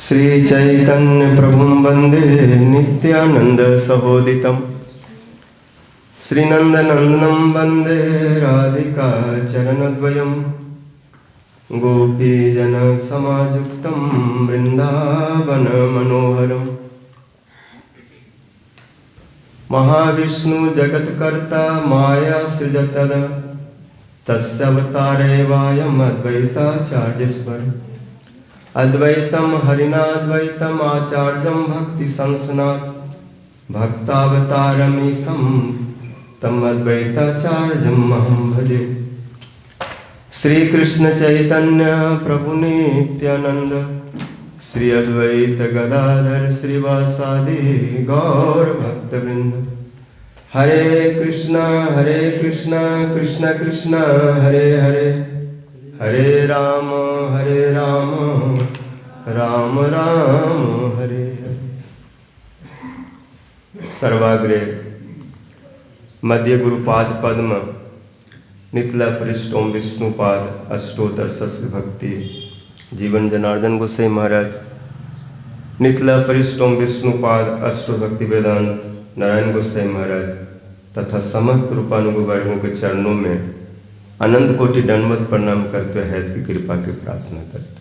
श्री चैतन्य प्रभुं वंदे नित्यानंद सहोदितं श्रीनंदनंदनं वंदे राधिका चरणद्वयं गोपीजन समायुक्तं वृंदावन मनोहरं महाविष्णु जगत्कर्ता माया सृजतद तस्य अवतारेवायम् अद्वैताचार्येश्वर अद्वैतं हरिनाद्वैतम् आचार्यं भक्ति संसनात् भक्तावतारमीशं तम् अद्वैताचार्यम् अहं भजे। श्री कृष्ण चैतन्य प्रभु नित्यानंद श्री अद्वैत गदाधर श्रीवासादि गौर भक्तवृंद। हरे कृष्णा कृष्ण कृष्ण हरे हरे, हरे राम राम राम हरे हरे। सर्वाग्रे मध्य गुरुपाद पद्म नितला पृष्ठ ओम विष्णुपाद अष्टोत्तर सहस्र भक्ति जीवन जनार्दन गोसाई महाराज नितला पृष्ठ ओम विष्णुपाद अष्टो भक्ति वेदांत नारायण गोसाई महाराज तथा समस्त रूपानुग वर्गों के चरणों में अनंत कोटि दंडवत प्रणाम करते हैं की कृपा की प्रार्थना करते।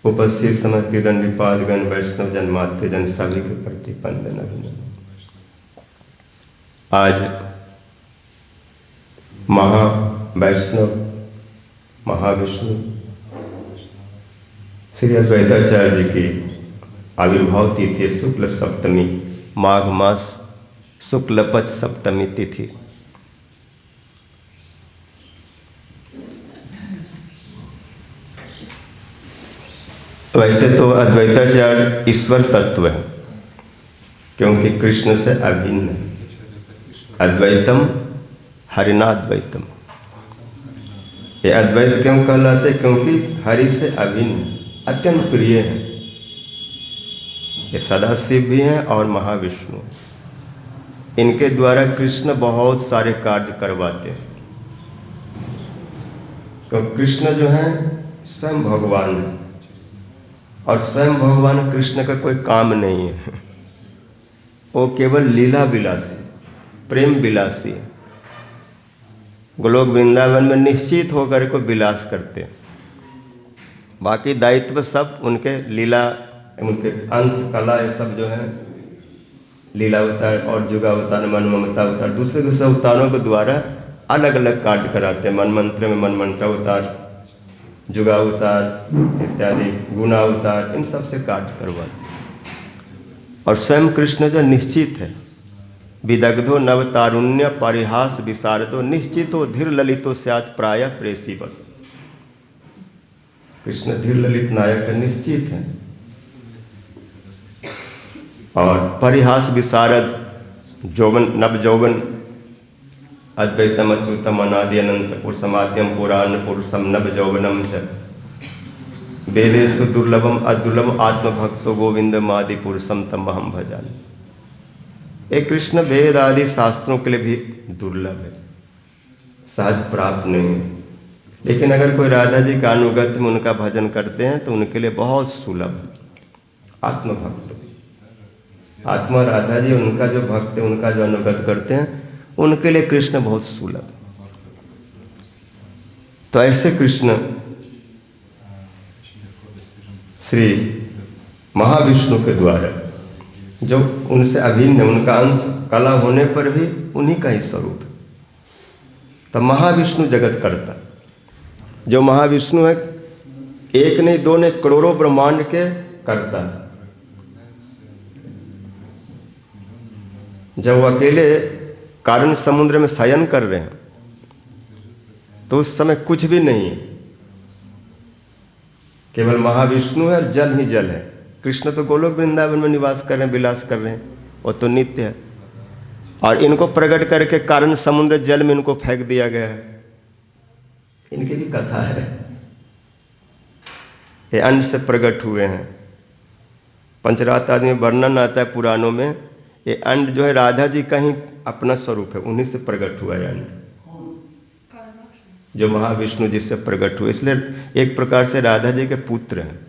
उपस्थित समस्त दंडीपादगण वैष्णव जन मातृ जन सभी के प्रति वंदन अभिनंदन। आज वैष्णव महाविष्णु श्री अद्वैताचार्य जी की आविर्भाव तिथि शुक्ल सप्तमी, माघ मास शुक्ल पक्ष सप्तमी तिथि। वैसे तो अद्वैताचार्य ईश्वर तत्व है क्योंकि कृष्ण से अभिन्न है। अद्वैतम हरिनाद्वैतम। ये अद्वैत क्यों कहलाते? क्योंकि हरि से अभिन्न, अत्यंत प्रिय है। ये सदाशिव भी हैं और महाविष्णु हैं। इनके द्वारा कृष्ण बहुत सारे कार्य करवाते हैं। तो कृष्ण जो है स्वयं भगवान है और स्वयं भगवान कृष्ण का कोई काम नहीं है। वो केवल लीला विलासी, प्रेम विलासी है। गोलोक वृंदावन में निश्चित होकर को विलास करते हैं। बाकी दायित्व सब उनके लीला, उनके अंश कला, ये सब जो है लीला अवतार और जुगावतार, मन ममता अवतार, दूसरे अवतारों के द्वारा अलग अलग कार्य कराते हैं। मन मंत्र में मन मंत्र अवतार, जुगावतार इत्यादि, गुणावतार, इन सब से कार्य करवाते हैं। और स्वयं कृष्ण जो निश्चित है, विदग्धो नव तारुण्य परिहास विशारदो निश्चितो धीर ललितो स्यात् प्राय प्रेसी बस। कृष्ण धीर ललित नायक है, निश्चित है। और परिहास विशारद, जौवन नव जौवन, अद्वैतम अच्युतम अनादि अनंत पुरुषमाद्यम पुराण पुरुषम नव जौवनम च वेदेषु दुर्लभम अदुर्लभम आत्मभक्तो गोविंदमादि पुरुषम तमहम भजामि। एक कृष्ण वेद आदि शास्त्रों के लिए भी दुर्लभ है, सहज प्राप्त नहीं है। लेकिन अगर कोई राधा जी का अनुगत में उनका भजन करते हैं तो उनके लिए बहुत सुलभ है। आत्मभक्त, आत्मा राधा जी उनका जो भक्त है, उनका जो अनुगत करते हैं, उनके लिए कृष्ण बहुत सुलभ। तो ऐसे कृष्ण श्री महाविष्णु के द्वारा जो उनसे अभिन्न, उनका अंश कला होने पर भी उन्हीं का ही स्वरूप है। तो महाविष्णु जगत करता, जो महाविष्णु है, एक नहीं दो नहीं करोड़ों ब्रह्मांड के करता है। जब वो अकेले कारण समुद्र में शयन कर रहे हैं तो उस समय कुछ भी नहीं है, केवल महाविष्णु है और जल ही जल है। कृष्ण तो गोलोक वृंदावन में निवास कर रहे हैं, विलास कर रहे हैं, वो तो नित्य है। और इनको प्रकट करके कारण समुद्र जल में इनको फेंक दिया गया है। इनकी भी कथा है। ये अंड से प्रकट हुए हैं। पंचरात्र आदि में वर्णन आता है पुराणों में। ये अंड जो है राधा जी का ही अपना स्वरूप है, उन्हीं से प्रकट हुआ है अंड, जो महाविष्णु जी से प्रकट हुए। इसलिए एक प्रकार से राधा जी के पुत्र हैं।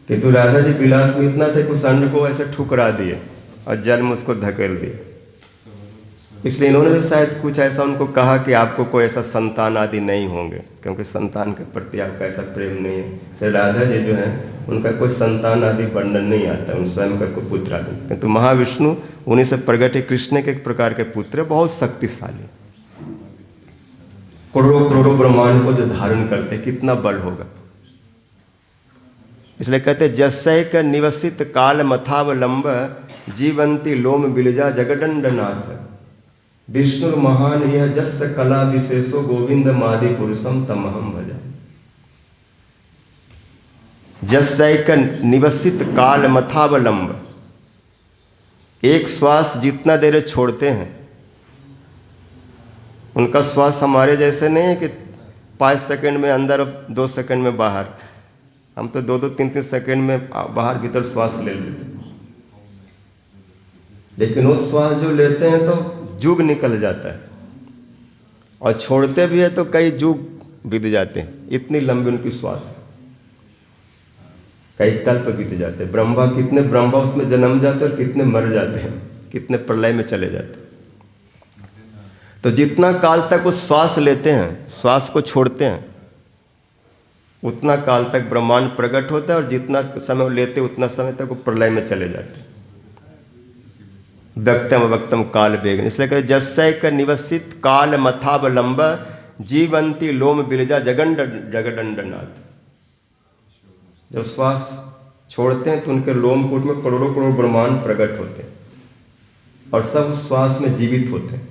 किंतु राधा जी विलास में इतना थे कि उस अंड को ऐसे ठुकरा दिए और जल में उसको धकेल दिए। इसलिए इन्होंने भी शायद कुछ ऐसा उनको कहा कि आपको कोई ऐसा संतान आदि नहीं होंगे, क्योंकि संतान के प्रति आपका ऐसा प्रेम नहीं है। श्री राधा जी जो है उनका कोई संतान आदि वर्णन नहीं आता, उन स्वयं का कोई पुत्र आदि। किंतु महाविष्णु उन्हीं से प्रगट है, कृष्ण के एक प्रकार के पुत्र, बहुत शक्तिशाली, करोड़ों करोड़ों ब्रह्मांड को जो धारण करते, कितना बल होगा। इसलिए कहते जस्सैक निवसित काल मथावलंब जीवंती लोम बिलजा जगदंडनाथ विष्णु महान यह जस्स कला विशेषो गोविंद मादि पुरुषम तमहम भजा। जस्सैक निवसित काल मथावलंब, एक श्वास जितना देर छोड़ते हैं, उनका श्वास हमारे जैसे नहीं है कि 5 सेकंड में अंदर 2 सेकंड में बाहर। हम तो 2-2, 3-3 सेकंड में बाहर भीतर श्वास ले लेते हैं, लेकिन वो श्वास जो लेते हैं तो युग निकल जाता है, और छोड़ते भी है तो कई युग बीत जाते हैं, इतनी लंबी उनकी श्वास है, कई कल्प बीत जाते हैं। कितने ब्रह्मा उसमें जन्म जाते हैं और कितने मर जाते हैं, कितने प्रलय में चले जाते हैं। तो जितना काल तक वो श्वास लेते हैं, श्वास को छोड़ते हैं, उतना काल तक ब्रह्मांड प्रकट होता है, और जितना समय वो लेते उतना समय तक वो प्रलय में चले जाते हैं। व्यक्तम अव्यक्तम काल वेग, इसलिए कहते जस्सैक निवसित काल मथावलंब जीवंती लोम बिलजा जगदंडनाथ। जब श्वास छोड़ते हैं तो उनके लोमकूट में करोड़ों करोड़ ब्रह्मांड प्रकट होते हैं, और सब श्वास में जीवित होते हैं,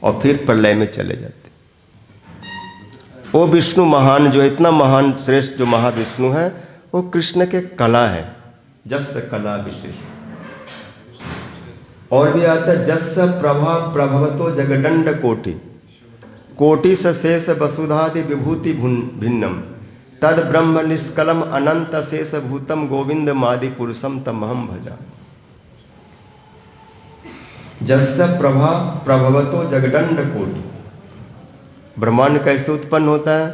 और फिर प्रलय में चले जाते हैं। वो विष्णु महान, जो इतना महान श्रेष्ठ जो महाविष्णु है, वो कृष्ण के कला है, जस कला विशेष। और भी आता है जस प्रभा प्रभवतो जगदंड कोटि कोटि शेष वसुधादि विभूति भिन्नम तद ब्रह्म निष्कलम अनंत शेष भूतम गोविंद मादि पुरुषम तमहम भजा। जस प्रभा प्रभवतो जगदंड कोटि, ब्रह्मांड कैसे उत्पन्न होता है?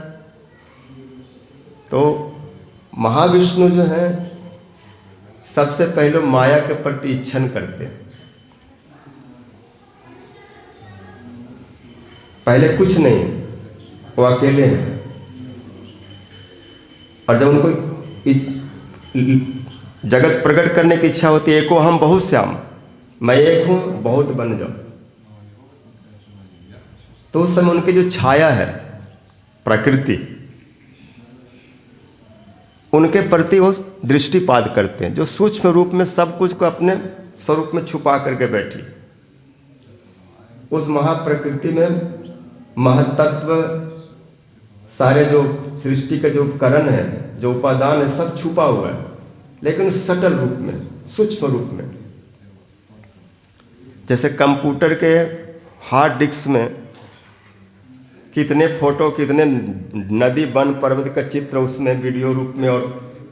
तो महाविष्णु जो है सबसे पहले माया के प्रति इच्छन करते हैं। पहले कुछ नहीं, वो अकेले हैं, और जब उनको जगत प्रकट करने की इच्छा होती है, एको हम बहुत श्याम, मैं एक हूं बहुत बन जाओ, तो उस समय उनकी जो छाया है प्रकृति, उनके प्रति वो दृष्टिपात करते हैं, जो सूक्ष्म रूप में सब कुछ को अपने स्वरूप में छुपा करके बैठी। उस महाप्रकृति में महत्त्व, सारे जो सृष्टि के जो उपकरण है, जो उपादान है, सब छुपा हुआ है, लेकिन सटल रूप में, सूक्ष्म रूप में। जैसे कंप्यूटर के हार्ड डिस्क में कितने फोटो, कितने नदी वन पर्वत का चित्र उसमें वीडियो रूप में और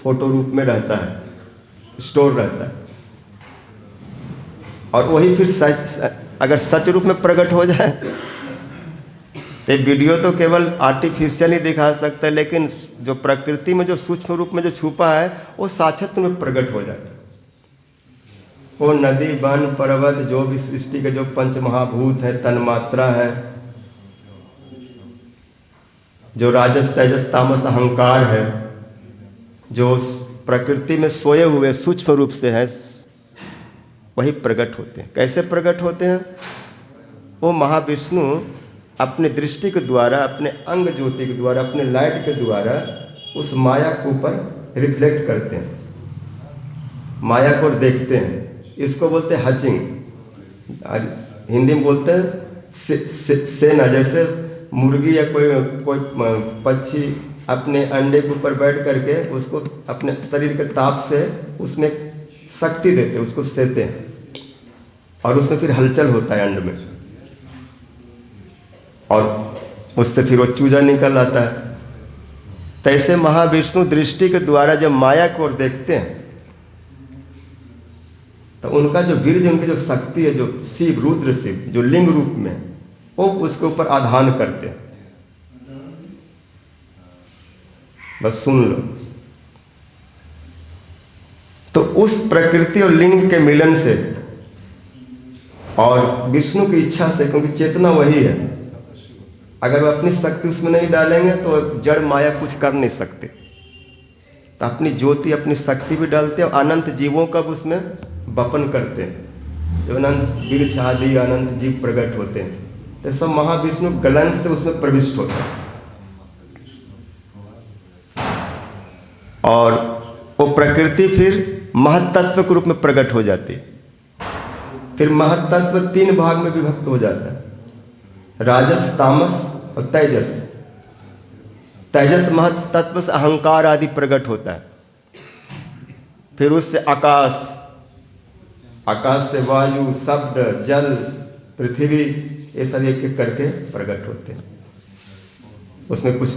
फोटो रूप में रहता है, स्टोर रहता है, और वही फिर सच, अगर सच रूप में प्रकट हो जाए तो वीडियो तो केवल आर्टिफिशियल ही दिखा सकता है, लेकिन जो प्रकृति में जो सूक्ष्म रूप में जो छुपा है वो साक्षात में प्रकट हो जाता है। वो नदी वन पर्वत, जो भी सृष्टि के जो पंच महाभूत है, तन्मात्रा है, जो राजस तेजस तामस अहंकार है, जो प्रकृति में सोए हुए सूक्ष्म रूप से है, वही प्रकट होते हैं। कैसे प्रकट होते हैं? वो महाविष्णु अपने दृष्टि के द्वारा, अपने अंग ज्योति के द्वारा, अपने लाइट के द्वारा उस माया के ऊपर रिफ्लेक्ट करते हैं, माया को देखते हैं। इसको बोलते हैं हचिंग, हिंदी में बोलते हैं सेना। जैसे मुर्गी या कोई पक्षी अपने अंडे के ऊपर बैठ करके उसको अपने शरीर के ताप से उसमें शक्ति देते हैं, उसको सेते हैं, और उसमें फिर हलचल होता है अंड में, और उससे फिर वो चूजा निकल आता है। तैसे महाविष्णु दृष्टि के द्वारा जब माया को ओर देखते हैं तो उनका जो वीर्य, उनकी जो शक्ति है, जो शिव, रुद्र शिव, जो लिंग रूप में, वो उसके ऊपर आधान करते हैं। बस सुन लो, उस प्रकृति और लिंग के मिलन से और विष्णु की इच्छा से, क्योंकि चेतना वही है, अगर वो अपनी शक्ति उसमें नहीं डालेंगे तो जड़ माया कुछ कर नहीं सकते। तो अपनी ज्योति, अपनी शक्ति भी डालते हैं और अनंत जीवों का भी उसमें वपन करते हैं। जो अनंत वृक्ष आदि अनंत जीव प्रकट होते हैं, तो सब महाविष्णु गलन से उसमें प्रविष्ट होते हैं। और वो प्रकृति फिर महत्तत्व के रूप में प्रकट हो जाती है। फिर महत्तत्व 3 भाग में विभक्त हो जाता है, राजस, तामस और तेजस। तेजस महत्तत्व से अहंकार आदि प्रकट होता है। फिर उससे आकाश, आकाश से वायु, शब्द, जल, पृथ्वी, ये सब एक एक करके प्रकट होते हैं। उसमें कुछ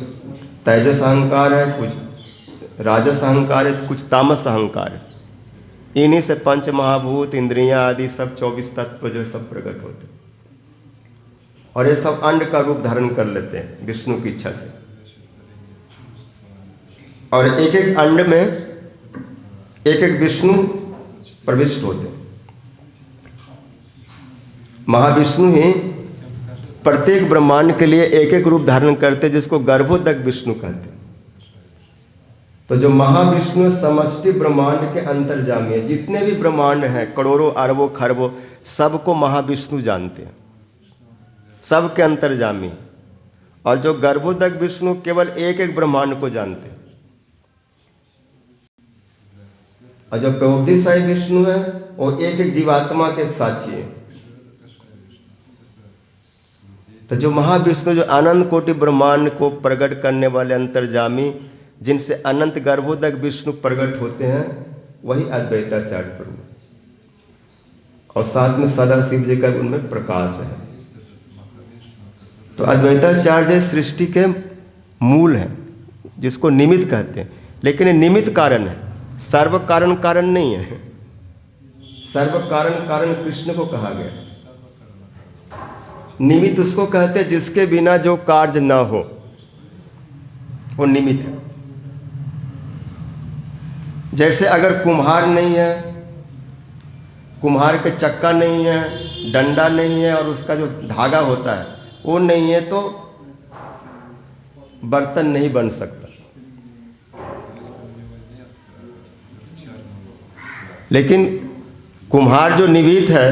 तेजस अहंकार है, कुछ राजस अहंकार है, कुछ तामस अहंकार है। इन्हीं से पंच महाभूत, इंद्रियां आदि सब 24 तत्व जो सब प्रकट होते हैं। और ये सब अंड का रूप धारण कर लेते हैं विष्णु की इच्छा से। और एक एक अंड में एक एक विष्णु प्रविष्ट होते हैं। महाविष्णु ही प्रत्येक ब्रह्मांड के लिए एक एक रूप धारण करते हैं, जिसको गर्भोदक विष्णु कहते हैं। तो जो महाविष्णु समष्टि ब्रह्मांड के अंतर्जामी है, जितने भी ब्रह्मांड हैं, करोड़ों अरबों खरबों, सबको महाविष्णु जानते हैं, सबके अंतर्जामी। और जो गर्भोदक विष्णु केवल एक एक ब्रह्मांड को जानते हैं। और जो प्रबुद्धिशाली विष्णु है वो एक एक जीवात्मा के साक्षी है। तो जो महाविष्णु, जो अनंत कोटि ब्रह्मांड को प्रकट करने वाले अंतर्जामी, जिनसे अनंत गर्भोदक विष्णु प्रकट होते हैं, वही अद्वैताचार्य प्रभु। और साथ में सदाशिव जी का उनमें प्रकाश है। तो अद्वैताचार्य सृष्टि के मूल हैं, जिसको निमित्त कहते हैं। लेकिन ये निमित्त कारण है, सर्व कारण कारण नहीं है। सर्व कारण कारण कृष्ण को कहा गया। निमित्त उसको कहते हैं जिसके बिना जो कार्य ना हो, वो निमित्त है। जैसे अगर कुम्हार नहीं है, कुम्हार के चक्का नहीं है, डंडा नहीं है, और उसका जो धागा होता है वो नहीं है, तो बर्तन नहीं बन सकता। लेकिन कुम्हार जो निमित्त है,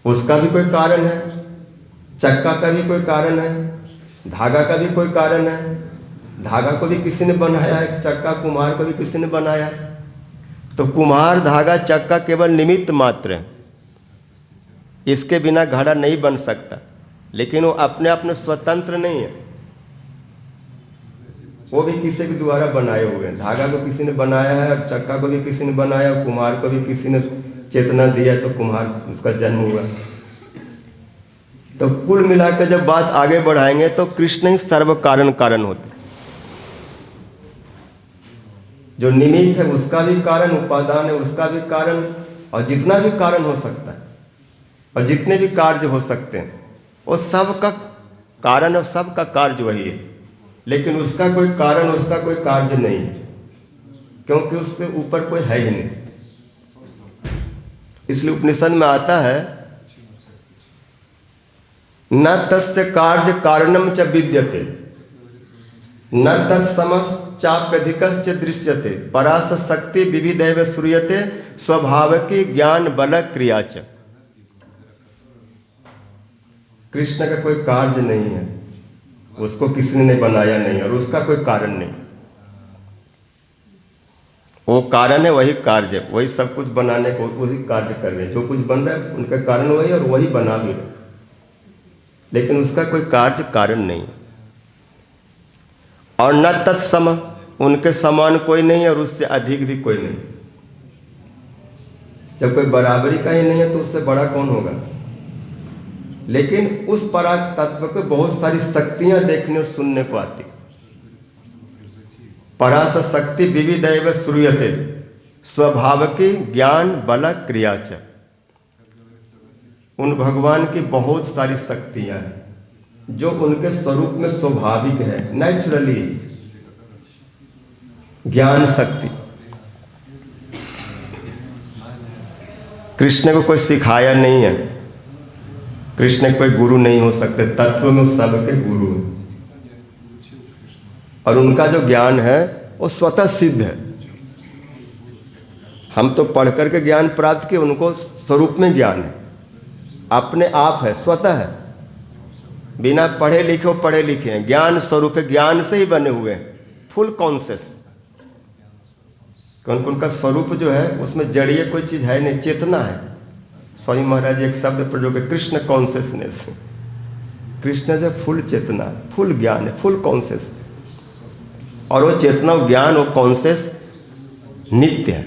उसका भी कोई कारण है, चक्का का भी कोई कारण है, धागा का भी कोई कारण है। धागा को भी किसी ने बनाया है, चक्का कुम्हार को भी किसी ने बनाया। तो कुम्हार, धागा, चक्का केवल निमित्त मात्र है, इसके बिना घड़ा नहीं बन सकता। लेकिन वो अपने आप में स्वतंत्र नहीं है, वो भी किसी के द्वारा बनाए हुए हैं। धागा को किसी ने बनाया है, चक्का को भी किसी ने बनाया, कुम्हार को भी किसी ने चेतना दिया, तो कुम्हार उसका जन्म हुआ। तो कुल मिलाकर जब बात आगे बढ़ाएंगे तो कृष्ण ही सर्व कारण कारण होते। जो निमित्त है उसका भी कारण, उपादान है उसका भी कारण, और जितना भी कारण हो सकता है और जितने भी कार्य हो सकते हैं, वो सब का कारण और सब का कार्य वही है। लेकिन उसका कोई कारण, उसका कोई कार्य नहीं है, क्योंकि उससे ऊपर कोई है ही नहीं। इसलिए उपनिषद में आता है, न तस्य कार्य कारणम च विद्यते, न तत्समः चाप्यधिकश्च दृश्यते, परास शक्ति विविधैव श्रूयते, स्वभावकी ज्ञान बल क्रिया च। कृष्ण का कोई कार्य नहीं है, उसको किसी ने बनाया नहीं, और उसका कोई कारण नहीं। वो कारण है, वही कार्य है, वही सब कुछ बनाने को वही कार्य कर रहे हैं। जो कुछ बन रहा है उनका कारण वही, और वही बना भी रहे, लेकिन उसका कोई कार्य कारण नहीं। और न तत्सम, उनके समान कोई नहीं और उससे अधिक भी कोई नहीं। जब कोई बराबरी का ही नहीं है तो उससे बड़ा कौन होगा। लेकिन उस पराग तत्व को बहुत सारी शक्तियां देखने और सुनने को आती। परास शक्ति विविधैव श्रूयते, स्वभावकी ज्ञान बल क्रिया च। उन भगवान की बहुत सारी शक्तियां हैं जो उनके स्वरूप में स्वाभाविक है, नेचुरली। ज्ञान शक्ति, कृष्ण को कोई सिखाया नहीं है, कृष्ण कोई गुरु नहीं हो सकते, तत्व में सबके गुरु हैं। और उनका जो ज्ञान है वो स्वतः सिद्ध है। हम तो पढ़ करके ज्ञान प्राप्त किए, उनको स्वरूप में ज्ञान है, अपने आप है, स्वतः है, बिना पढ़े लिखे वो पढ़े लिखे हैं, ज्ञान स्वरूप है, ज्ञान से ही बने हुए हैं, फुल कॉन्शियस। क्योंकि उनका स्वरूप जो है उसमें जड़िए कोई चीज़ है नहीं, चेतना है। स्वामी महाराज एक शब्द प्रयोग है, कृष्ण कॉन्शियसनेस। कृष्ण जो फुल चेतना है, फुल ज्ञान है, फुल कॉन्शियस। और वो चेतना, वो ज्ञान, वो कॉन्शियस नित्य है,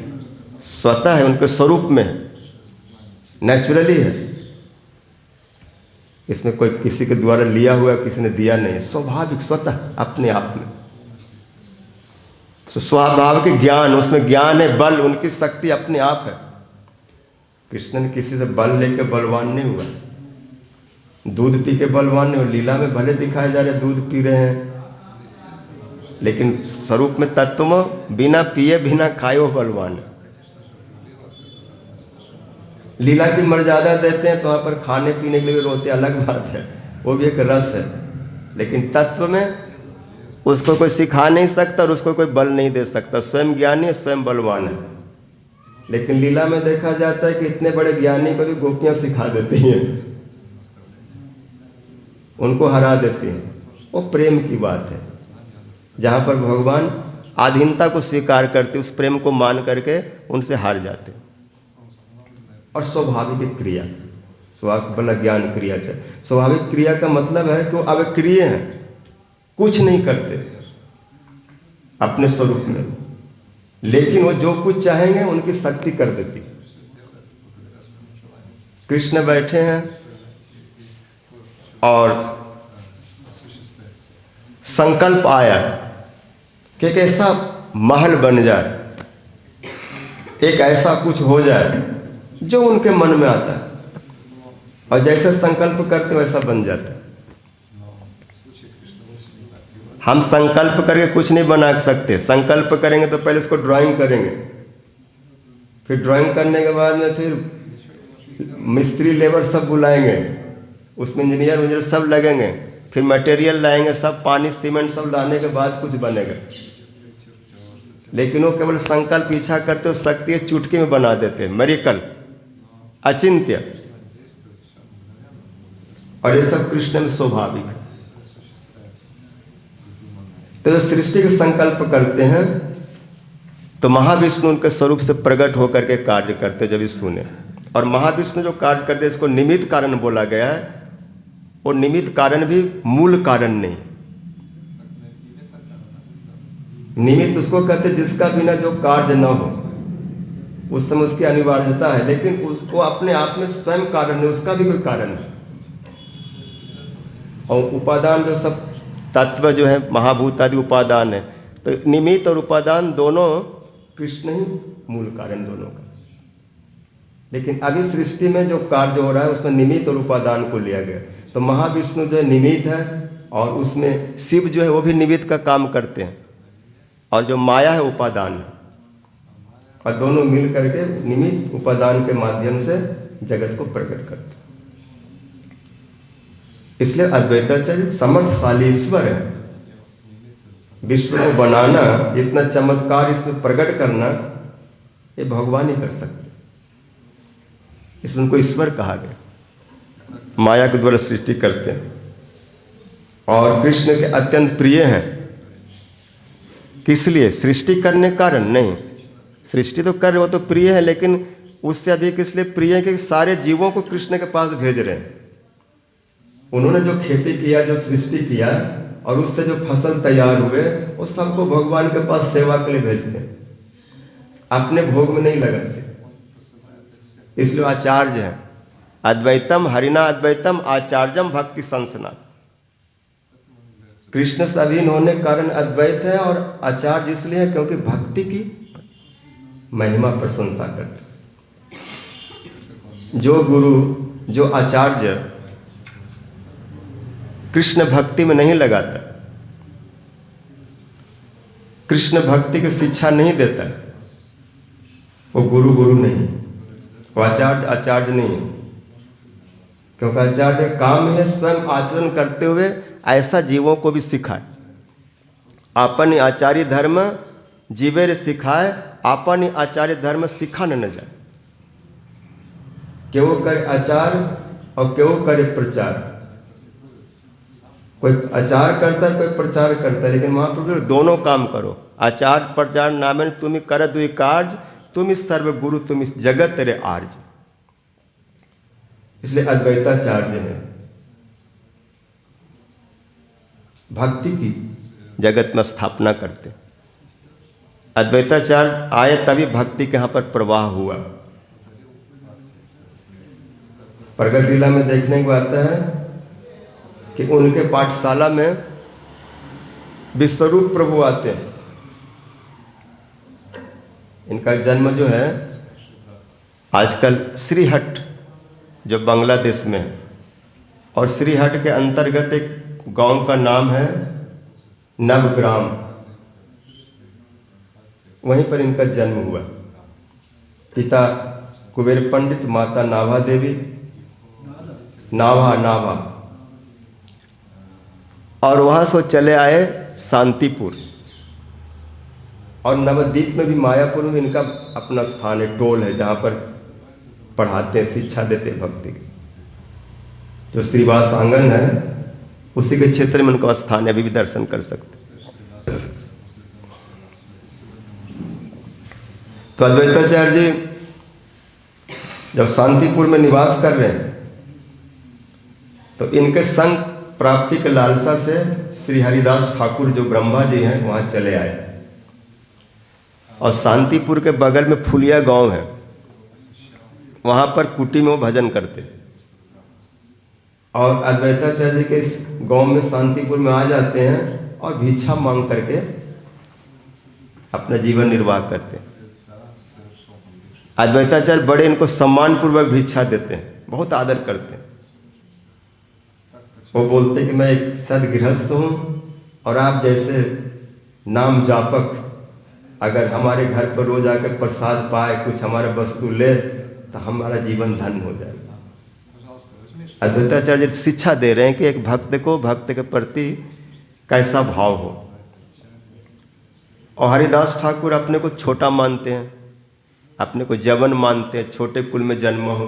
स्वतः है, उनके स्वरूप में है, नेचुरली है। इसमें कोई किसी के द्वारा लिया हुआ, किसी ने दिया नहीं, स्वाभाविक स्वतः अपने आप में। स्वाभाविक ज्ञान, उसमें ज्ञान है, बल, उनकी शक्ति अपने आप है। कृष्ण ने किसी से बल लेके बलवान नहीं हुआ, दूध पी के बलवान नहीं हुआ। लीला में भले दिखाए जा रहे दूध पी रहे हैं, लेकिन स्वरूप में, तत्व में बिना पिए बिना खाए वो बलवान है। लीला की मर्यादा देते हैं तो वहाँ पर खाने पीने के लिए रोते, अलग बात है, वो भी एक रस है। लेकिन तत्व में उसको कोई सिखा नहीं सकता और उसको कोई बल नहीं दे सकता, स्वयं ज्ञानी है, स्वयं बलवान है। लेकिन लीला में देखा जाता है कि इतने बड़े ज्ञानी को भी गोपियाँ सिखा देती हैं, उनको हरा देती हैं। वो प्रेम की बात है, जहाँ पर भगवान आधीनता को स्वीकार करते, उस प्रेम को मान करके उनसे हार जाते। और स्वाभाविक क्रिया, स्वाभाविक बला ज्ञान क्रिया चाहिए। स्वाभाविक क्रिया का मतलब है कि वो अविक्रिय हैं, कुछ नहीं करते अपने स्वरूप में, लेकिन वो जो कुछ चाहेंगे उनकी शक्ति कर देती। कृष्ण बैठे हैं और संकल्प आया कि एक ऐसा महल बन जाए, एक ऐसा कुछ हो जाए जो उनके मन में आता है, और जैसे संकल्प करते वैसा बन जाता है। हम संकल्प करके कुछ नहीं बना सकते। संकल्प करेंगे तो पहले इसको ड्राइंग करेंगे, फिर ड्राइंग करने के बाद में फिर मिस्त्री लेबर सब बुलाएंगे, उसमें इंजीनियर सब लगेंगे, फिर मटेरियल लाएंगे, सब पानी सीमेंट सब लाने के बाद कुछ बनेगा। लेकिन वो केवल संकल्प इच्छा करते हो, शक्ति चुटकी में बना देते हैं, मेरिकल, अचिंत्य। और ये सब कृष्ण में स्वाभाविक है। तो जो सृष्टि के संकल्प करते हैं तो महाविष्णु उनके स्वरूप से प्रकट होकर के कार्य करते, जब इस सुने। और महाविष्णु जो कार्य करते हैं, इसको निमित्त कारण बोला गया है। और निमित्त कारण भी मूल कारण नहीं। निमित्त उसको कहते जिसका बिना जो कार्य न हो, उस समय उसकी अनिवार्यता है, लेकिन उसको अपने आप में स्वयं कारण नहीं, उसका भी कोई कारण है। और उपादान जो सब तत्व जो है, महाभूत आदि उपादान है, तो निमित्त और उपादान दोनों कृष्ण ही मूल कारण दोनों का। लेकिन अभी सृष्टि में जो कार्य हो रहा है उसमें निमित्त और उपादान को लिया गया। तो महाविष्णु जो है निमित्त है, और उसमें शिव जो है वो भी निमित्त का काम करते हैं, और जो माया है उपादान है। और दोनों मिल करके निमित्त उपादान के माध्यम से जगत को प्रकट करते हैं। इसलिए अद्वैताचार्य समर्थशाली ईश्वर है। विश्व को बनाना, इतना चमत्कार इसमें प्रकट करना, ये भगवान ही कर सकते। इसलिए उनको ईश्वर कहा गया। माया के द्वारा सृष्टि करते हैं और कृष्ण के अत्यंत प्रिय हैं। किस लिए? सृष्टि करने कारण नहीं, सृष्टि तो कर, वो तो प्रिय है, लेकिन उससे अधिक इसलिए प्रिय है कि सारे जीवों को कृष्ण के पास भेज रहे हैं। उन्होंने जो खेती किया, जो सृष्टि किया, और उससे जो फसल तैयार हुए, वो सबको भगवान के पास सेवा के लिए भेजते हैं, अपने भोग में नहीं लगाते। इसलिए आचार्य है। अद्वैतम हरिना अद्वैतम आचार्यम भक्ति संसना। कृष्ण से अधीन होने के कारण अद्वैत है, और आचार्य इसलिए है क्योंकि भक्ति की महिमा प्रशंसा करते। जो गुरु, जो आचार्य कृष्ण भक्ति में नहीं लगाता, कृष्ण भक्ति की शिक्षा नहीं देता, वो गुरु नहीं। वो आचार्य आचार्य नहीं है, क्योंकि आचार्य का काम है स्वयं आचरण करते हुए ऐसा जीवों को भी सिखाए। आपन आचार्य धर्म जीवे सिखाए, आपन आचार्य धर्म सिखाने न जाए। केवो करे आचार और केवो करे प्रचार। कोई आचार करता है, कोई प्रचार करता है, लेकिन महाप्रभु दोनों काम करो। आचार प्रचार नामे तुम्हें कर दुई कार्य, तुम इस सर्वगुरु तुम इस जगत तेरे आर्ज। इसलिए अद्वैताचार्य है भक्ति की जगत में स्थापना करते। अद्वैताचार्य आए तभी भक्ति के यहाँ पर प्रवाह हुआ। प्रगट लीला में देखने को आता है कि उनके पाठशाला में विश्वरूप प्रभु आते हैं। इनका जन्म जो है आजकल श्रीहट जो बांग्लादेश में है, और श्रीहट के अंतर्गत एक गांव का नाम है नवग्राम, वहीं पर इनका जन्म हुआ। पिता कुबेर पंडित, माता नाभा देवी, नाभा, और वहाँ से चले आए शांतिपुर, और नवद्वीप में भी मायापुर में इनका अपना स्थान है, टोल है, जहाँ पर पढ़ाते हैं, शिक्षा देते हैं भक्ति की। जो श्रीवास आंगन है उसी के क्षेत्र में उनका स्थान है, अभी भी दर्शन कर सकते। तो अद्वैताचार्य जी जब शांतिपुर में निवास कर रहे हैं तो इनके संग प्राप्ति के लालसा से श्री हरिदास ठाकुर जो ब्रह्मा जी हैं वहाँ चले आए। और शांतिपुर के बगल में फुलिया गांव है, वहाँ पर कुटी में वो भजन करते। और अद्वैताचार्य जी के इस गांव में शांतिपुर में आ जाते हैं और भिक्षा मांग करके अपना जीवन निर्वाह करते हैं। अद्वैताचार्य बड़े इनको सम्मान पूर्वक भिक्षा देते हैं, बहुत आदर करते हैं। वो बोलते कि मैं एक सदगृहस्थ हूँ और आप जैसे नाम जापक अगर हमारे घर पर रोज आकर प्रसाद पाए, कुछ हमारा वस्तु ले, तो हमारा जीवन धन्य हो जाएगा। अद्वैताचार्य शिक्षा दे रहे हैं कि एक भक्त को भक्त के प्रति कैसा भाव हो। और हरिदास ठाकुर अपने को छोटा मानते हैं, अपने को जवन मानते हैं, छोटे कुल में जन्म हो।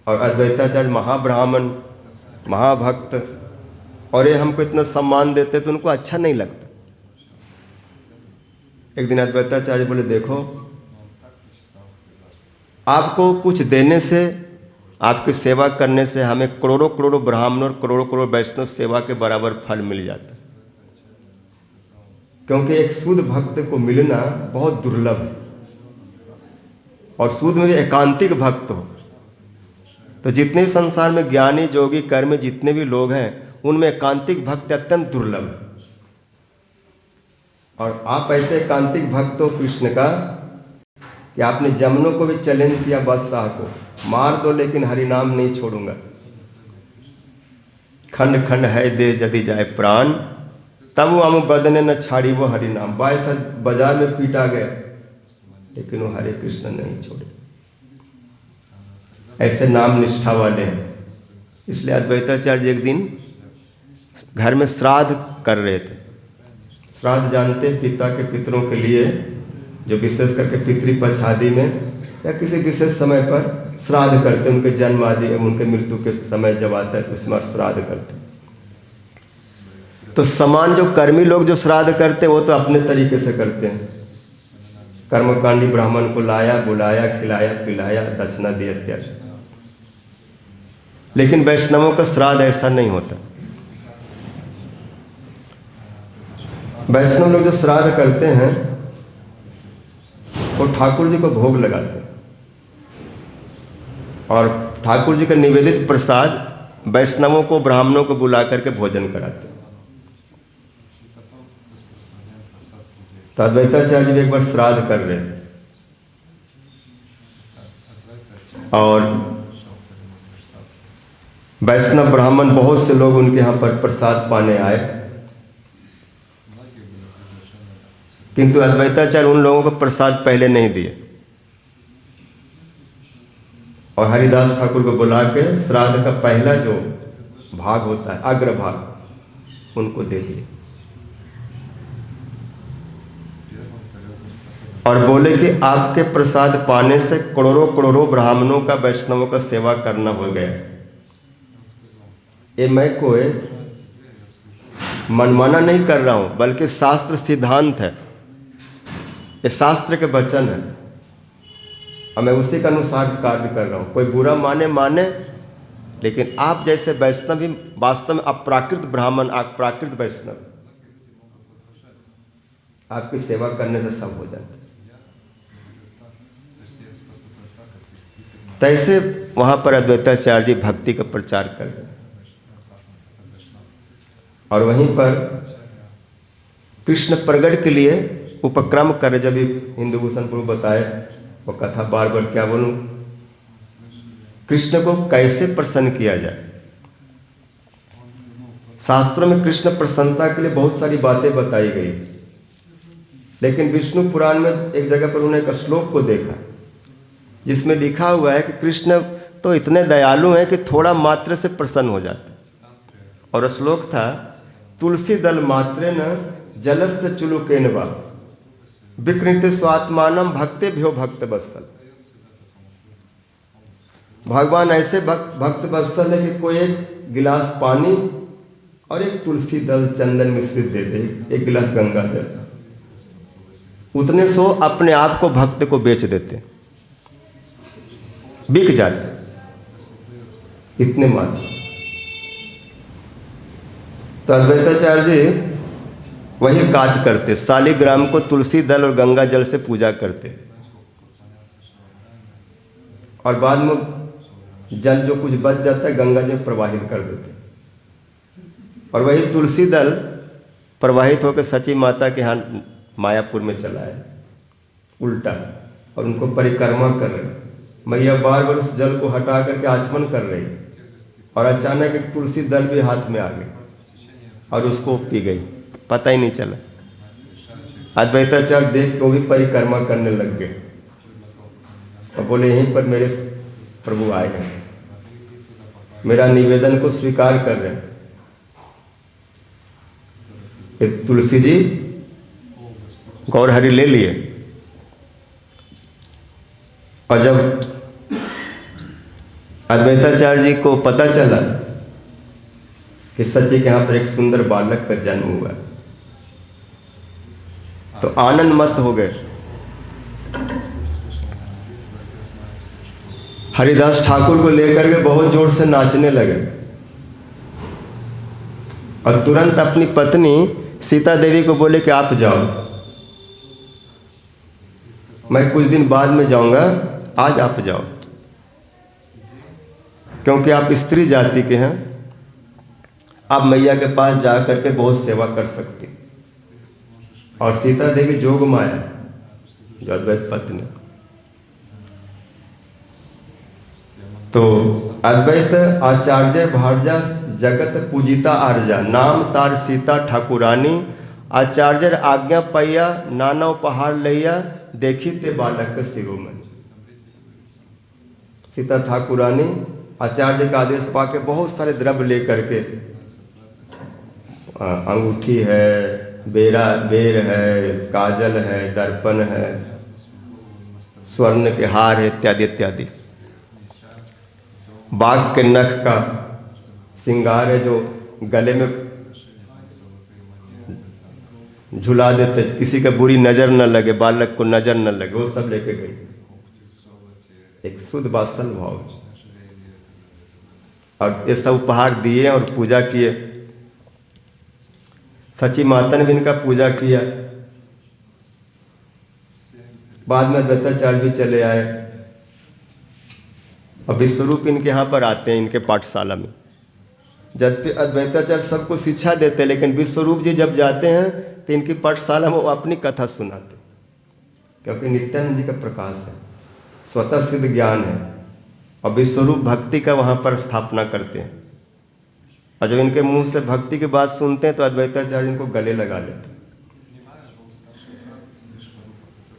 और अद्वैताचार्य महाब्राह्मण, महाभक्त, और ये हमको इतना सम्मान देते तो उनको अच्छा नहीं लगता। एक दिन अद्वैताचार्य बोले, देखो आपको कुछ देने से, आपकी सेवा करने से हमें करोड़ों करोड़ों ब्राह्मण और करोड़ों करोड़ वैष्णव सेवा के बराबर फल मिल जाता है। क्योंकि एक शुद्ध भक्त को मिलना बहुत दुर्लभ है, और शुद्ध में भी एकांतिक भक्त हो। तो जितने संसार में ज्ञानी जोगी कर्मी जितने भी लोग हैं उनमें एकांतिक भक्त अत्यंत दुर्लभ है। और आप ऐसे एकांतिक भक्त हो कृष्ण का कि आपने जमनों को भी चैलेंज किया, बादशाह को मार दो लेकिन हरि नाम नहीं छोड़ूंगा। खंड खंड है दे यदि जाए प्राण, तब वो हम बदने न छाड़ी वो हरि नाम। 22 बाजार में पीटा गया लेकिन वो हरे कृष्ण नहीं छोड़े। ऐसे नाम निष्ठा वाले हैं। इसलिए अद्वैताचार्य एक दिन घर में श्राद्ध कर रहे थे। श्राद्ध जानते हैं, पिता के पितरों के लिए जो विशेष करके पितृपक्ष आदि में या किसी विशेष समय पर श्राद्ध करते हैं। उनके जन्म आदि उनके मृत्यु के समय जब आता है तो उसमें श्राद्ध करते हैं। तो समान जो कर्मी लोग जो श्राद्ध करते हैं वो तो अपने तरीके से करते हैं। कर्मकांडी ब्राह्मण को लाया, बुलाया, खिलाया, पिलाया, दक्षिणा दी इत्यादि। लेकिन वैष्णवों का श्राद्ध ऐसा नहीं होता। वैष्णव लोग जो श्राद्ध करते हैं वो ठाकुर जी को भोग लगाते हैं, और ठाकुर जी का निवेदित प्रसाद वैष्णवों को, ब्राह्मणों को बुला करके भोजन कराते हैं। तो अद्वैताचार्य जी एक बार श्राद्ध कर रहे थे और वैष्णव ब्राह्मण बहुत से लोग उनके यहाँ पर प्रसाद पाने आए, किंतु अद्वैताचार्य उन लोगों को प्रसाद पहले नहीं दिए। और हरिदास ठाकुर को बुला के श्राद्ध का पहला जो भाग होता है, अग्रभाग, उनको दे दिए और बोले कि आपके प्रसाद पाने से करोड़ों करोड़ों ब्राह्मणों का, वैष्णवों का सेवा करना हो गया। ये मैं कोई मनमाना नहीं कर रहा हूँ, बल्कि शास्त्र सिद्धांत है, ये शास्त्र के वचन है और मैं उसी के अनुसार कार्य कर रहा हूँ। कोई बुरा माने माने, लेकिन आप जैसे वैष्णव भी वास्तव में अप्राकृत ब्राह्मण, अप्राकृत वैष्णव, आपकी सेवा करने से सब हो जाता है। तैसे वहाँ पर अद्वैताचार्य जी भक्ति का प्रचार कर रहे और वहीं पर कृष्ण प्रगट के लिए उपक्रम कर। जब हिंदू भूषण प्रभु बताए वो कथा, बार बार क्या बोलूं, कृष्ण को कैसे प्रसन्न किया जाए। शास्त्रों में कृष्ण प्रसन्नता के लिए बहुत सारी बातें बताई गई, लेकिन विष्णु पुराण में एक जगह पर उन्होंने एक श्लोक को देखा जिसमें लिखा हुआ है कि कृष्ण तो इतने दयालु हैं कि थोड़ा मात्र से प्रसन्न हो जाते। और श्लोक था, तुलसी दल मात्रे न जलस्य चुलुकेन वा विकृत स्वात्मानम भक्ते भ्यो भक्त वत्सल। भगवान ऐसे भक्त वत्सल है कि कोई एक गिलास पानी और एक तुलसी दल चंदन मिश्रित दे दे, एक गिलास गंगा जल, उतने सो अपने आप को भक्त को बेच देते, बिक जाते इतने मात्र। तो अद्वैताचार्य जी वही कार्य करते, शालिग्राम को तुलसी दल और गंगा जल से पूजा करते और बाद में जल जो कुछ बच जाता है गंगा जल प्रवाहित कर देते और वही तुलसी दल प्रवाहित होकर सची माता के यहाँ मायापुर में चला है उल्टा, और उनको परिक्रमा कर रहे। मैया बार बार उस जल को हटा करके आचमन कर रही और अचानक एक तुलसी दल भी हाथ में आ गई और उसको पी गई, पता ही नहीं चला। अद्वैताचार्य देख के वो भी परिक्रमा करने लग गए और बोले यहीं पर मेरे प्रभु आए हैं, मेरा निवेदन को स्वीकार कर रहे हैं। तुलसी जी गौर हरि ले लिए और जब अद्वैताचार्य जी को पता चला कि सच्ची के यहाँ पर एक सुंदर बालक का जन्म हुआ तो आनंद मत हो गए। हरिदास ठाकुर को लेकर के बहुत जोर से नाचने लगे और तुरंत अपनी पत्नी सीता देवी को बोले कि आप जाओ, मैं कुछ दिन बाद में जाऊंगा, आज आप जाओ, क्योंकि आप स्त्री जाति के हैं, आप मैया के पास जा करके बहुत सेवा कर सकती। और सीता देवी जोग माया जो अद्वैत पत्नी, तो अद्वैत आचार्य भारजा जगत पूजिता आर्जा, नाम तार सीता ठाकुरानी, आचार्य आज्ञा पैया नाना उपहार लैया, देखी ते बालक शिरोमणि। सीता ठाकुरानी आचार्य का आदेश पाके बहुत सारे द्रव्य लेकर के, अंगूठी है, बेर है, काजल है, दर्पण है, स्वर्ण के हार है, इत्यादि इत्यादि। बाघ के नख का श्रृंगार है जो गले में झुला देते, किसी का बुरी नजर न लगे, बालक को नजर न लगे, वो सब लेके गई। एक शुद्ध वात्सल भाव और ये सब उपहार दिए और पूजा किए। सची माता ने भी इनका पूजा किया। बाद में अद्वैताचार्य भी चले आए और विश्वरूप इनके यहाँ पर आते हैं, इनके पाठशाला में। जब भी अद्वैताचार्य सबको शिक्षा देते, लेकिन विश्वरूप जी जब जाते हैं तो इनकी पाठशाला में वो अपनी कथा सुनाते, क्योंकि नित्यानंद जी का प्रकाश है, स्वतः सिद्ध ज्ञान है और विश्वरूप भक्ति का वहाँ पर स्थापना करते हैं। और जब इनके मुंह से भक्ति की बात सुनते हैं तो अद्वैताचार्य इनको गले लगा लेते,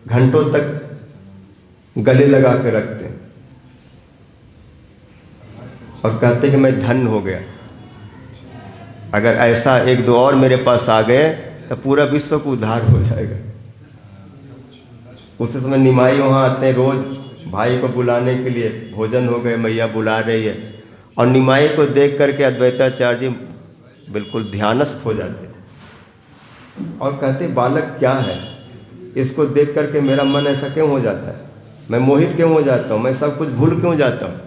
घंटों तक गले लगा के रखते हैं। और कहते कि मैं धन्य हो गया, अगर ऐसा एक दो और मेरे पास आ गए तो पूरा विश्व को उद्धार हो जाएगा। उस समय निमाई वहाँ आते हैं रोज भाई को बुलाने के लिए, भोजन हो गए, मैया बुला रही है, और निमाई को देख करके अद्वैताचार्य जी बिल्कुल ध्यानस्थ हो जाते और कहते बालक क्या है, इसको देख करके मेरा मन ऐसा क्यों हो जाता है, मैं मोहित क्यों हो जाता हूँ, मैं सब कुछ भूल क्यों जाता हूँ।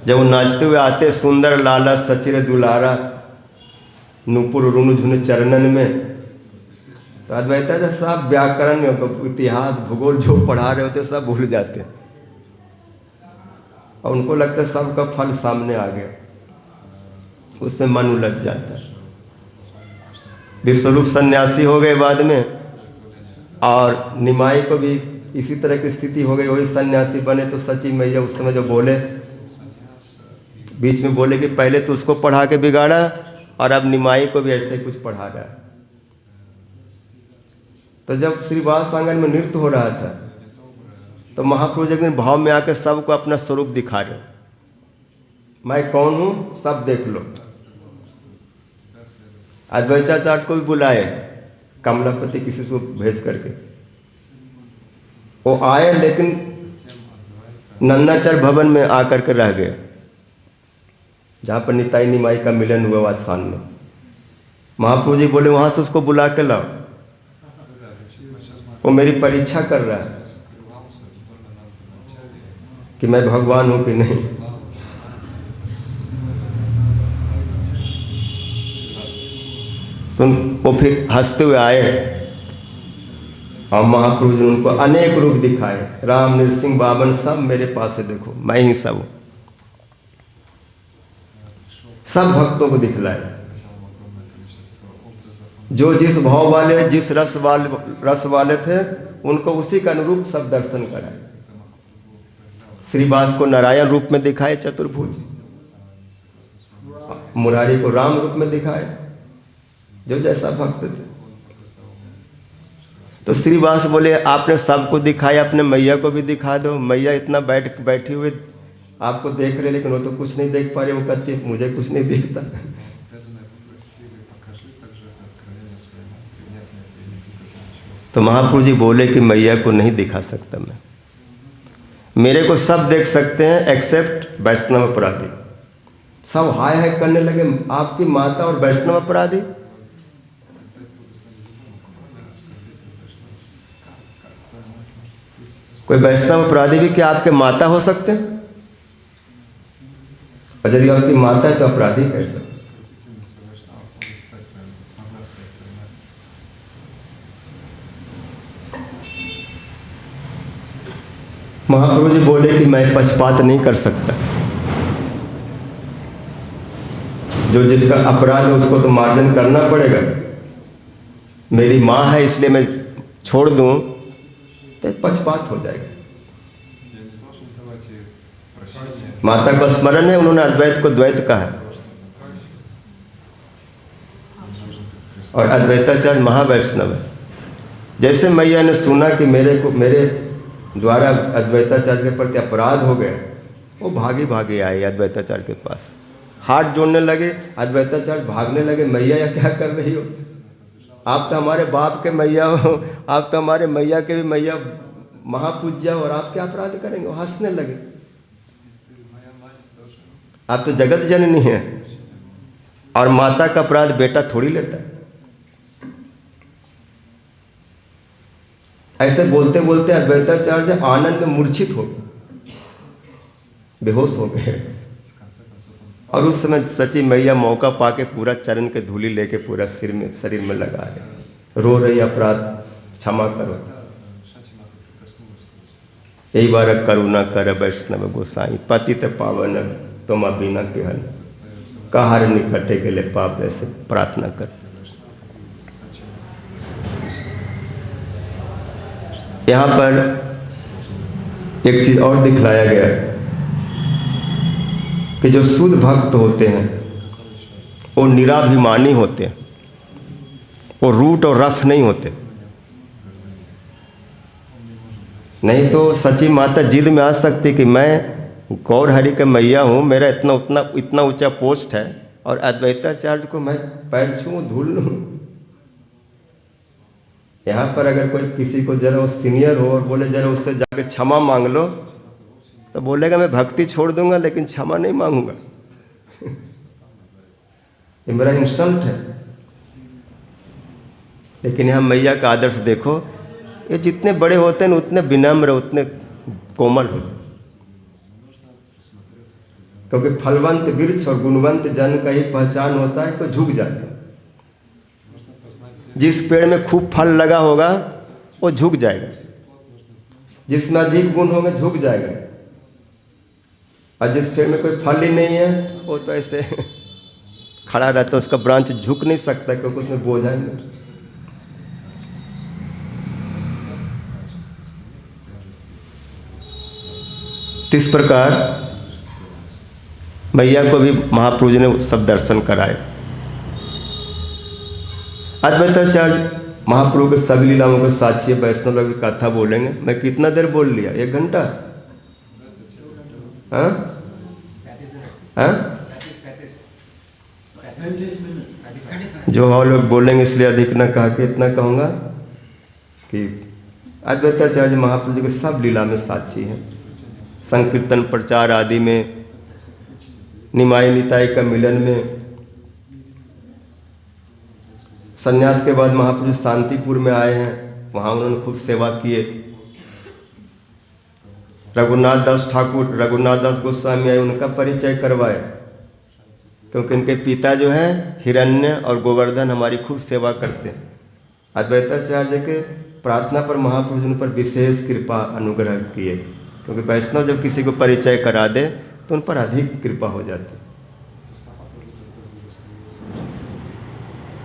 जब वो नाचते हुए आते, सुंदर लाला सचिर दुलारा नूपुर रुनु झुन चरणन में, तो अद्वैताचार्य सब व्याकरण में, इतिहास भूगोल जो पढ़ा रहे होते सब भूल जाते और उनको लगता है सबका फल सामने आ गया, उसमें मन उलझ जाता है। विश्वरूप सन्यासी हो गए बाद में, और निमाई को भी इसी तरह की स्थिति हो गई, वही सन्यासी बने। तो सची मैया उस समय जो बोले, बीच में बोले कि पहले तो उसको पढ़ा के बिगाड़ा और अब निमाई को भी ऐसे कुछ पढ़ा रहा है। तो जब श्रीवास आंगन में नृत्य हो रहा था तो महाप्रभु जी भाव में आकर सबको अपना स्वरूप दिखा रहे, मैं कौन हूँ सब देख लो। अद्वैताचार्य को भी बुलाए, कमलापति किसी को भेज करके, वो आए लेकिन नंदाचार्य भवन में आकर के रह गए, जहाँ पर निताई निमाई का मिलन हुआ स्थान में। महाप्रभु जी बोले वहाँ से उसको बुला के लाओ, वो मेरी परीक्षा कर रहा है कि मैं भगवान हूँ कि नहीं। तो वो फिर हंसते हुए आए और महाप्रभु जी उनको अनेक रूप दिखाए, राम नृसिंह बावन सब मेरे पास है, देखो मैं ही सब हूँ। सब भक्तों को दिखलाए, जो जिस भाव वाले, जिस रस वाले थे, उनको उसी का अनुरूप सब दर्शन कराए। श्रीवास को नारायण रूप में दिखाए चतुर्भुज, मुरारी को राम रूप में दिखाए, जो जैसा भक्त थे। तो श्रीवास बोले आपने सबको दिखाया, अपने मैया को भी दिखा दो। मैया इतना बैठी हुई आपको देख रहे, लेकिन वो तो कुछ नहीं देख पा रहे। वो कहती मुझे कुछ नहीं दिखता। तो महाप्रभु जी बोले कि मैया को नहीं दिखा सकता मैं, मेरे को सब देख सकते हैं एक्सेप्ट वैष्णव अपराधी। सब हाय हाय करने लगे, आपकी माता और वैष्णव अपराधी। कोई वैष्णव अपराधी भी क्या आपके माता हो सकते हैं? और यदि आपकी माता है तो अपराधी कैसे? महाप्रभु जी बोले कि मैं पक्षपात नहीं कर सकता, जो जिसका अपराध है उसको तो मार्जन करना पड़ेगा। मेरी माँ है इसलिए मैं छोड़ दूं तो पक्षपात हो जाएगा। माता का स्मरण है, उन्होंने अद्वैत को द्वैत कहा, और अद्वैताचार्य महावैष्णव है। जैसे मैया ने सुना कि मेरे द्वारा अद्वैताचार्य के प्रति अपराध हो गया, वो भागी भागी आए अद्वैताचार्य के पास, हाथ जोड़ने लगे। अद्वैताचार्य भागने लगे, मैया या क्या कर रही हो? आप तो हमारे बाप के मैया हो, आप तो हमारे मैया के भी मैया महापूज्य हो, और आप क्या अपराध करेंगे? वो हंसने लगे। आप तो जगत जननी है, और माता का अपराध बेटा थोड़ी लेता है। ऐसे बोलते बोलते अद्वैताचार्य आनंद में मूर्छित हो गए, बेहोश हो गए। और उस समय सची मैया मौका पाके पूरा चरण के धूली लेके पूरा शरीर में लगा रहे, रो रही, अपराध क्षमा करो, यही बार करुणा कर वैष्णव गोसाई, पतित पावन तुम बिना केहन, कहार निकटे के लिए पाप, ऐसे प्रार्थना कर। यहाँ पर एक चीज और दिखलाया गया कि जो शुद्ध भक्त होते हैं वो निराभिमानी होते हैं, वो रूट और रफ नहीं होते। नहीं तो सची माता जिद में आ सकती कि मैं गौर हरि का मैया हूँ, मेरा इतना ऊंचा पोस्ट है और अद्वैताचार्य को मैं पैर छूँ धूल लूँ। यहाँ पर अगर कोई किसी को जरा वो सीनियर हो और बोले जरा उससे जाके क्षमा मांग लो, तो बोलेगा मैं भक्ति छोड़ दूंगा लेकिन क्षमा नहीं मांगूंगा। ये मेरा इंसल्ट है। लेकिन यहाँ मैया का आदर्श देखो, ये जितने बड़े होते हैं उतने विनम्र, उतने कोमल होते, क्योंकि फलवंत वृक्ष और गुणवंत जन का ही पहचान होता है कि झुक जाते हैं। जिस पेड़ में खूब फल लगा होगा वो झुक जाएगा, जिसमें अधिक गुण होंगे झुक जाएगा, और जिस पेड़ में कोई फल ही नहीं है वो तो ऐसे खड़ा रहता है, उसका ब्रांच झुक नहीं सकता क्योंकि उसमें बोझ है नहीं। इस प्रकार मैया को भी महाप्रभु जी ने सब दर्शन कराए। अद्वैताचार्य महाप्रभु के सभी लीलाओं के साक्षी वैष्णव लोग की कथा बोलेंगे। मैं कितना देर बोल लिया? 1 घंटा? हाँ हाँ, जो और लोग बोलेंगे इसलिए अधिक न कहा के इतना कहूँगा कि अद्वैताचार्य महाप्रभु जी के सब लीला में साक्षी हैं। संकीर्तन प्रचार आदि में, निमाई निताई का मिलन में, संन्यास के बाद महाप्रभु शांतिपुर में आए हैं, वहाँ उन्होंने खूब सेवा किए। रघुनाथ दास ठाकुर, रघुनाथ दास गोस्वामी आए, उनका परिचय करवाए, क्योंकि इनके पिता जो हैं हिरण्य और गोवर्धन हमारी खूब सेवा करते हैं। अद्वैताचार्य के प्रार्थना पर महाप्रभु जी उन पर विशेष कृपा अनुग्रह किए, क्योंकि वैष्णव जब किसी को परिचय करा दे तो उन पर अधिक कृपा हो जाती।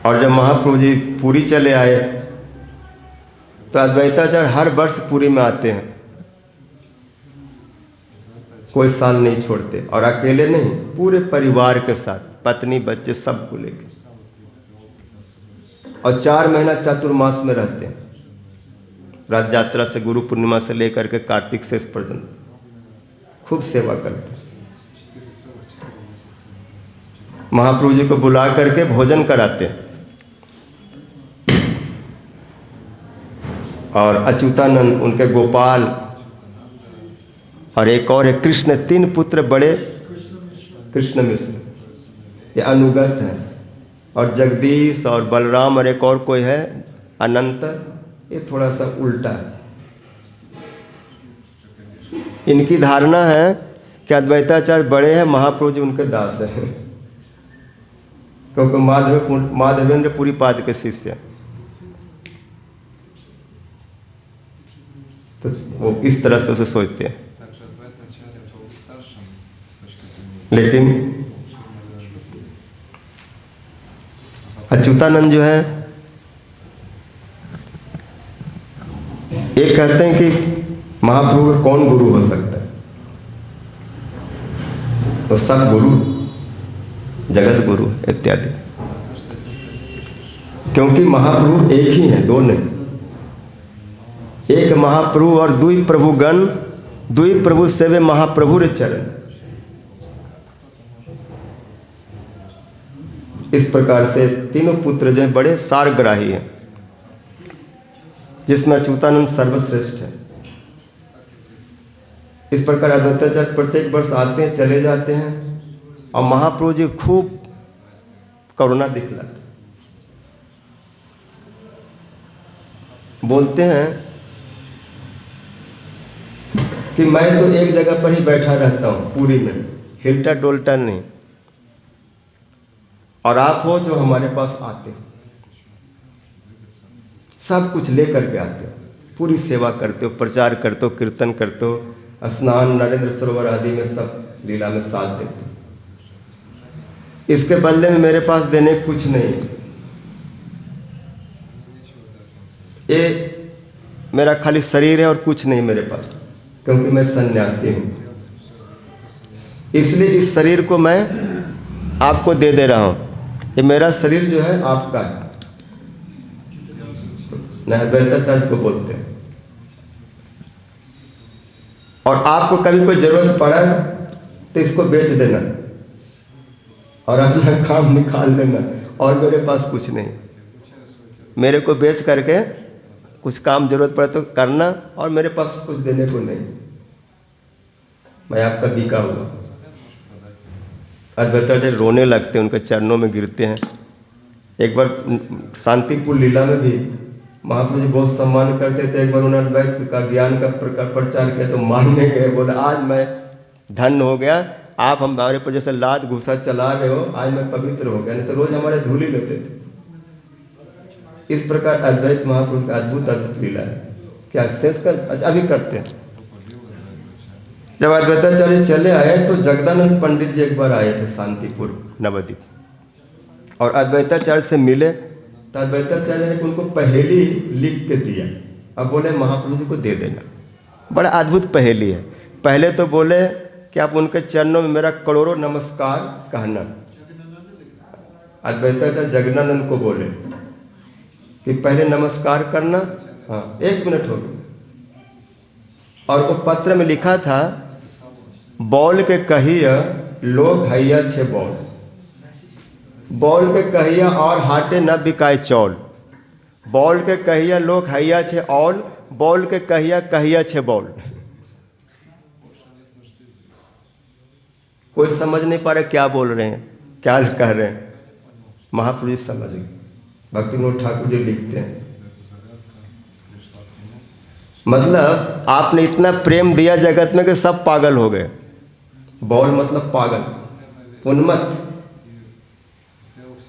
और जब महाप्रभु जी पुरी चले आए तो अद्वैताचार्य हर वर्ष पुरी में आते हैं, कोई साल नहीं छोड़ते, और अकेले नहीं, पूरे परिवार के साथ, पत्नी बच्चे सबको लेकर, और 4 महीना चातुर्मास में रहते हैं। रथ यात्रा से, गुरु पूर्णिमा से लेकर के कार्तिक शेष पर्यंत खूब सेवा करते हैं। महाप्रभु जी को बुला करके भोजन कराते हैं। और अच्युतानंद, उनके गोपाल और एक और है कृष्ण, 3 पुत्र बड़े कृष्ण मिश्र, ये अनुगत हैं। और जगदीश और बलराम और एक और कोई है अनंत, ये थोड़ा सा उल्टा है। इनकी धारणा है कि अद्वैताचार्य बड़े हैं, महाप्रभु जी उनके दास हैं, क्योंकि माधवेंद्र पुरी पाद के शिष्य, तो वो इस तरह से उसे सोचते हैं। लेकिन अच्युतानंद जो है, एक कहते हैं कि महाप्रभु का कौन गुरु हो सकता है? तो सब गुरु, जगत गुरु इत्यादि, क्योंकि महाप्रभु एक ही हैं, 2 नहीं। एक महाप्रभु और 2 प्रभुगण, 2 प्रभु सेवे महाप्रभु रे चरण। इस प्रकार से तीनों पुत्र जो है बड़े सारग्राही हैं, जिसमें अच्युतानंद सर्वश्रेष्ठ है। इस प्रकार अद्वैताचार्य प्रत्येक वर्ष आते हैं, चले जाते हैं, और महाप्रभु जी खूब करुणा दिखलाते, बोलते हैं कि मैं तो एक जगह पर ही बैठा रहता हूँ पूरी में, हिलता डोलता नहीं, और आप हो जो हमारे पास आते हो, सब कुछ लेकर के आते हो, पूरी सेवा करते हो, प्रचार करते हो, कीर्तन करते हो, स्नान नरेंद्र सरोवर आदि में सब लीला में साथ देते हो। इसके बदले में मेरे पास देने कुछ नहीं। ये मेरा खाली शरीर है और कुछ नहीं मेरे पास, क्योंकि मैं सन्यासी हूँ। इसलिए इस शरीर को मैं आपको दे रहा हूँ। ये मेरा शरीर जो है आपका है। अद्वैताचार्य को बोलते हैं। और आपको कभी कोई ज़रूरत पड़ा तो इसको बेच देना और अपना काम निकाल लेना, और मेरे पास कुछ नहीं, मेरे को बेच करके कुछ काम जरूरत पड़े तो करना, और मेरे पास कुछ देने को नहीं, मैं आपका बिका हुआ। अद्वैताचार्य रोने लगते हैं, उनके चरणों में गिरते हैं। एक बार शांतिपुर लीला में भी महाप्रभु जी बहुत सम्मान करते थे। एक बार उन्होंने अद्वैत का ज्ञान का प्रचार किया तो मानने गए, बोले आज मैं धन्य हो गया, आप हमारे पर जैसे लात घूसा चला रहे हो, आज मैं पवित्र हो गया, नहीं तो रोज हमारे धूल ही लेते थे। इस प्रकार अद्वैत महाप्रभु का अद्भुत अद्भुत लीला है। क्या शेष कर अभी करते हैं। जब अद्वैताचार्य चले आए तो जगदानंद पंडित जी एक बार आए थे शांतिपुर नवद्वीप, और अद्वैताचार्य से मिले तो अद्वैताचार्य ने उनको पहेली लिख के दिया, अब बोले महाप्रभु जी को दे देना। बड़ा अद्भुत पहेली है। पहले तो बोले कि आप उनके चरणों में मेरा करोड़ों नमस्कार कहना। अद्वैताचार्य जगदानंद को बोले कि पहले नमस्कार करना, हाँ 1 मिनट हो गया। और वो पत्र में लिखा था, बौल के कहिया लोग हैया छे बौल, बौल के कहिया और हाटे न बिकाए चौल, बौल के कहिया लोग हैया छे औल, बौल के कहिया कहिया छे बौल। कोई समझ नहीं पा रहे क्या बोल रहे हैं, क्या कह रहे हैं। महाप्रभु जी समझ गए। भक्ति विनोद ठाकुर जी लिखते हैं, मतलब आपने इतना प्रेम दिया जगत में कि सब पागल हो गए। बौल मतलब पागल, उन्मत्त।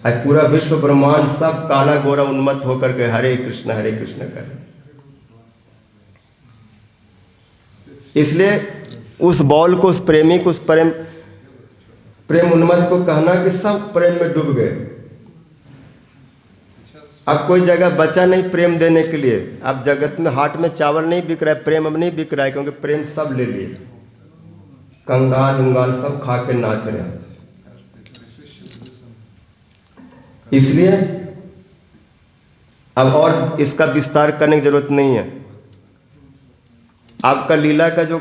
आज पूरा विश्व ब्रह्मांड सब काला गोरा उन्मत्त होकर के हरे कृष्ण कर। इसलिए उस बौल को, उस प्रेमी को, उस प्रेम उन्मत्त को कहना कि सब प्रेम में डूब गए। अब कोई जगह बचा नहीं प्रेम देने के लिए। अब जगत में हाट में चावल नहीं बिक रहा है, प्रेम अब नहीं बिक रहा है, क्योंकि प्रेम सब ले लिए। कंगाल उंगाल सब खा के नाच रहे हैं। इसलिए अब और इसका विस्तार करने की जरूरत नहीं है। आपका लीला का जो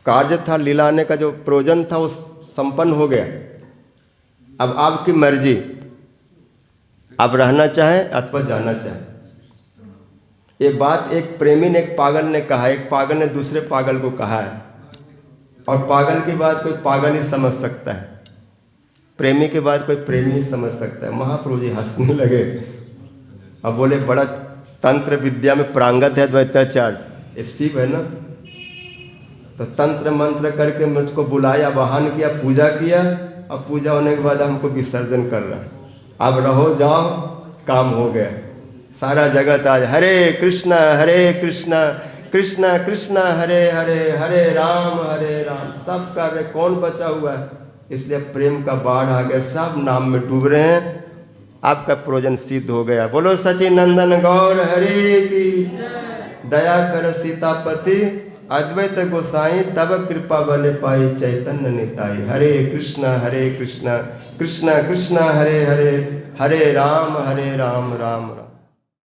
कार्य था, लीला आने का जो प्रयोजन था, वो संपन्न हो गया। अब आपकी मर्जी, आप रहना चाहें अथवा जाना चाहें। ये बात एक प्रेमी ने, एक पागल ने कहा, एक पागल ने दूसरे पागल को कहा है, और पागल की बात कोई पागल ही समझ सकता है, प्रेमी की बात कोई प्रेमी ही समझ सकता है। महाप्रभु जी हंसने लगे। अब बोले बड़ा तंत्र विद्या में प्रांगत है द्वैताचार्य, ये शिव है ना, तो तंत्र मंत्र करके मुझको बुलाया, आवाहन किया, पूजा किया, अब पूजा होने के बाद हमको विसर्जन कर रहा है। अब रहो जाओ, काम हो गया। सारा जगत आज हरे कृष्णा कृष्णा कृष्णा हरे हरे, हरे राम सब कर रहे, कौन बचा हुआ है। इसलिए प्रेम का बाढ़ आ गया, सब नाम में डूब रहे हैं। आपका प्रयोजन सिद्ध हो गया। बोलो सचिनंदन गौर हरे की, दया कर सीतापति अद्वैत गोसाई, तब कृपा बले पाई चैतन्य निताई। हरे कृष्णा कृष्णा कृष्णा हरे हरे, हरे राम राम राम।